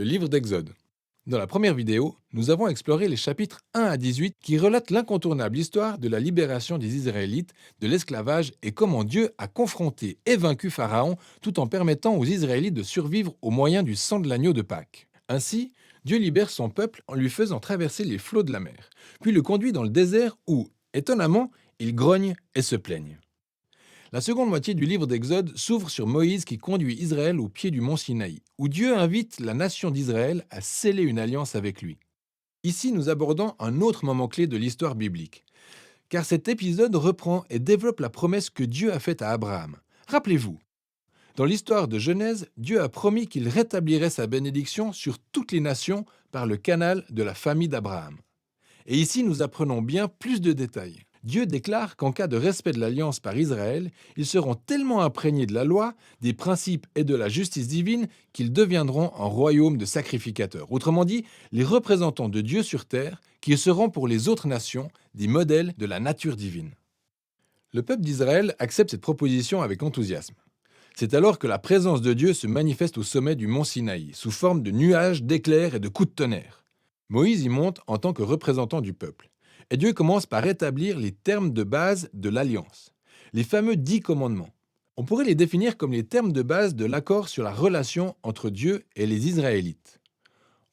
livre d'Exode. Dans la première vidéo, nous avons exploré les chapitres 1 à 18 qui relatent l'incontournable histoire de la libération des Israélites de l'esclavage et comment Dieu a confronté et vaincu Pharaon tout en permettant aux Israélites de survivre au moyen du sang de l'agneau de Pâques. Ainsi, Dieu libère son peuple en lui faisant traverser les flots de la mer, puis le conduit dans le désert où, étonnamment, ils grognent et se plaignent. La seconde moitié du livre d'Exode s'ouvre sur Moïse qui conduit Israël au pied du mont Sinaï, où Dieu invite la nation d'Israël à sceller une alliance avec lui. Ici, nous abordons un autre moment clé de l'histoire biblique, car cet épisode reprend et développe la promesse que Dieu a faite à Abraham. Rappelez-vous, dans l'histoire de Genèse, Dieu a promis qu'il rétablirait sa bénédiction sur toutes les nations par le canal de la famille d'Abraham. Et ici, nous apprenons bien plus de détails. Dieu déclare qu'en cas de respect de l'alliance par Israël, ils seront tellement imprégnés de la loi, des principes et de la justice divine qu'ils deviendront un royaume de sacrificateurs. Autrement dit, les représentants de Dieu sur terre qui seront pour les autres nations des modèles de la nature divine. Le peuple d'Israël accepte cette proposition avec enthousiasme. C'est alors que la présence de Dieu se manifeste au sommet du mont Sinaï, sous forme de nuages, d'éclairs et de coups de tonnerre. Moïse y monte en tant que représentant du peuple. Et Dieu commence par établir les termes de base de l'alliance, les fameux 10 commandements. On pourrait les définir comme les termes de base de l'accord sur la relation entre Dieu et les Israélites.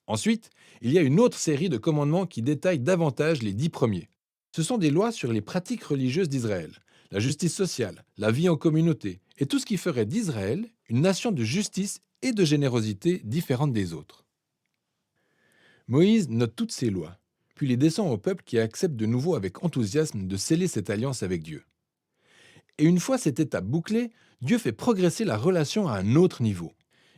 Ensuite, il y a une autre série de commandements qui détaillent davantage les 10 premiers. Ce sont des lois sur les pratiques religieuses d'Israël, la justice sociale, la vie en communauté, et tout ce qui ferait d'Israël une nation de justice et de générosité différente des autres. Moïse note toutes ces lois, puis les descend au peuple qui accepte de nouveau avec enthousiasme de sceller cette alliance avec Dieu. Et une fois cette étape bouclée, Dieu fait progresser la relation à un autre niveau.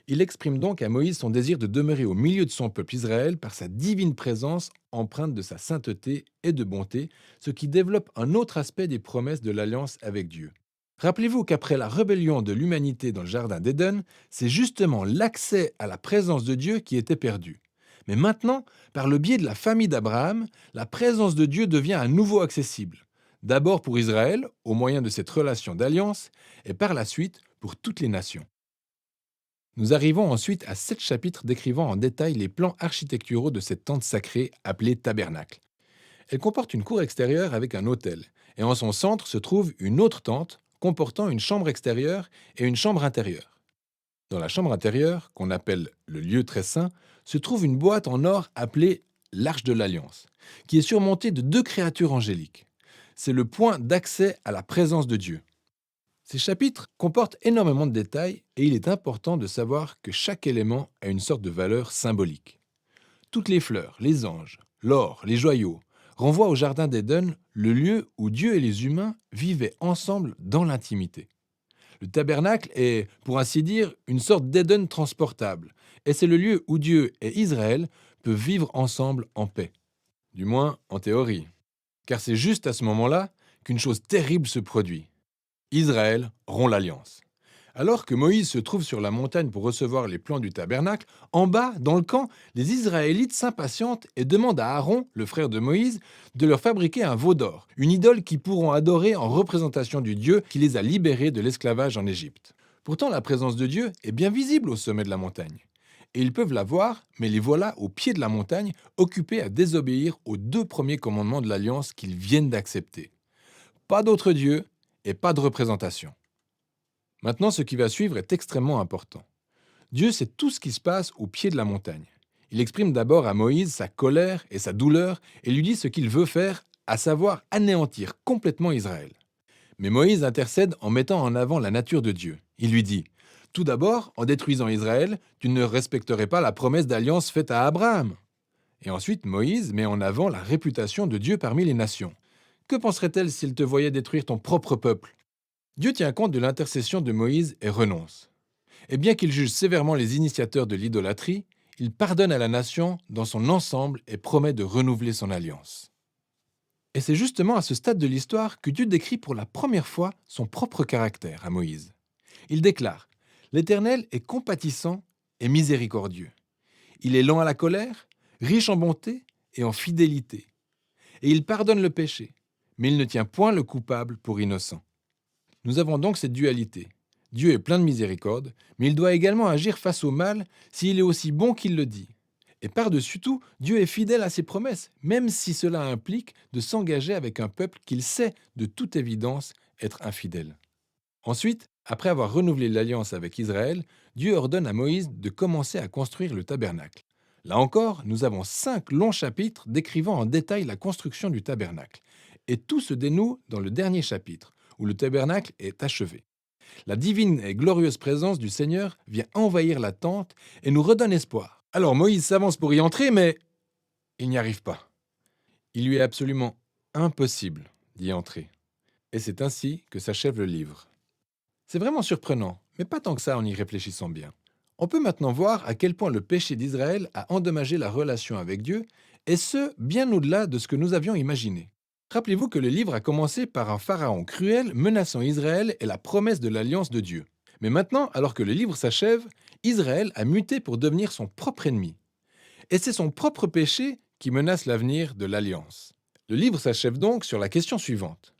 Il exprime donc à Moïse son désir de demeurer au milieu de son peuple Israël par sa divine présence empreinte de sa sainteté et de bonté, ce qui développe un autre aspect des promesses de l'alliance avec Dieu. Rappelez-vous qu'après la rébellion de l'humanité dans le jardin d'Éden, c'est justement l'accès à la présence de Dieu qui était perdu. Mais maintenant, par le biais de la famille d'Abraham, la présence de Dieu devient à nouveau accessible. D'abord pour Israël, au moyen de cette relation d'alliance, et par la suite pour toutes les nations. Nous arrivons ensuite à 7 chapitres décrivant en détail les plans architecturaux de cette tente sacrée appelée tabernacle. Elle comporte une cour extérieure avec un autel, et en son centre se trouve une autre tente comportant une chambre extérieure et une chambre intérieure. Dans la chambre intérieure, qu'on appelle le lieu très saint, se trouve une boîte en or appelée l'Arche de l'Alliance, qui est surmontée de 2 créatures angéliques. C'est le point d'accès à la présence de Dieu. Ces chapitres comportent énormément de détails et il est important de savoir que chaque élément a une sorte de valeur symbolique. Toutes les fleurs, les anges, l'or, les joyaux renvoient au jardin d'Éden, le lieu où Dieu et les humains vivaient ensemble dans l'intimité. Le tabernacle est, pour ainsi dire, une sorte d'Éden transportable, et c'est le lieu où Dieu et Israël peuvent vivre ensemble en paix. Du moins, en théorie. Car c'est juste à ce moment-là qu'une chose terrible se produit. Israël rompt l'alliance. Alors que Moïse se trouve sur la montagne pour recevoir les plans du tabernacle, en bas, dans le camp, les Israélites s'impatientent et demandent à Aaron, le frère de Moïse, de leur fabriquer un veau d'or, une idole qu'ils pourront adorer en représentation du Dieu qui les a libérés de l'esclavage en Égypte. Pourtant, la présence de Dieu est bien visible au sommet de la montagne. Et ils peuvent la voir, mais les voilà au pied de la montagne, occupés à désobéir aux 2 premiers commandements de l'alliance qu'ils viennent d'accepter. Pas d'autre Dieu et pas de représentation. Maintenant, ce qui va suivre est extrêmement important. Dieu sait tout ce qui se passe au pied de la montagne. Il exprime d'abord à Moïse sa colère et sa douleur et lui dit ce qu'il veut faire, à savoir anéantir complètement Israël. Mais Moïse intercède en mettant en avant la nature de Dieu. Il lui dit « Tout d'abord, en détruisant Israël, tu ne respecterais pas la promesse d'alliance faite à Abraham. » Et ensuite, Moïse met en avant la réputation de Dieu parmi les nations. Que penserait-elle s'il te voyait détruire ton propre peuple ? Dieu tient compte de l'intercession de Moïse et renonce. Et bien qu'il juge sévèrement les initiateurs de l'idolâtrie, il pardonne à la nation dans son ensemble et promet de renouveler son alliance. Et c'est justement à ce stade de l'histoire que Dieu décrit pour la première fois son propre caractère à Moïse. Il déclare « L'Éternel est compatissant et miséricordieux. Il est lent à la colère, riche en bonté et en fidélité. Et il pardonne le péché, mais il ne tient point le coupable pour innocent. » Nous avons donc cette dualité. Dieu est plein de miséricorde, mais il doit également agir face au mal s'il est aussi bon qu'il le dit. Et par-dessus tout, Dieu est fidèle à ses promesses, même si cela implique de s'engager avec un peuple qu'il sait de toute évidence être infidèle. Ensuite, après avoir renouvelé l'alliance avec Israël, Dieu ordonne à Moïse de commencer à construire le tabernacle. Là encore, nous avons 5 longs chapitres décrivant en détail la construction du tabernacle. Et tout se dénoue dans le dernier chapitre, où le tabernacle est achevé. La divine et glorieuse présence du Seigneur vient envahir la tente et nous redonne espoir. Alors Moïse s'avance pour y entrer, mais il n'y arrive pas. Il lui est absolument impossible d'y entrer. Et c'est ainsi que s'achève le livre. C'est vraiment surprenant, mais pas tant que ça en y réfléchissant bien. On peut maintenant voir à quel point le péché d'Israël a endommagé la relation avec Dieu, et ce, bien au-delà de ce que nous avions imaginé. Rappelez-vous que le livre a commencé par un pharaon cruel menaçant Israël et la promesse de l'alliance de Dieu. Mais maintenant, alors que le livre s'achève, Israël a muté pour devenir son propre ennemi. Et c'est son propre péché qui menace l'avenir de l'alliance. Le livre s'achève donc sur la question suivante.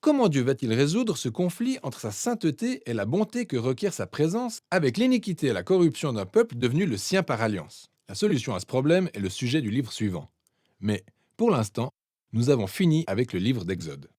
Comment Dieu va-t-il résoudre ce conflit entre sa sainteté et la bonté que requiert sa présence avec l'iniquité et la corruption d'un peuple devenu le sien par alliance? La solution à ce problème est le sujet du livre suivant. Mais, pour l'instant, nous avons fini avec le livre d'Exode.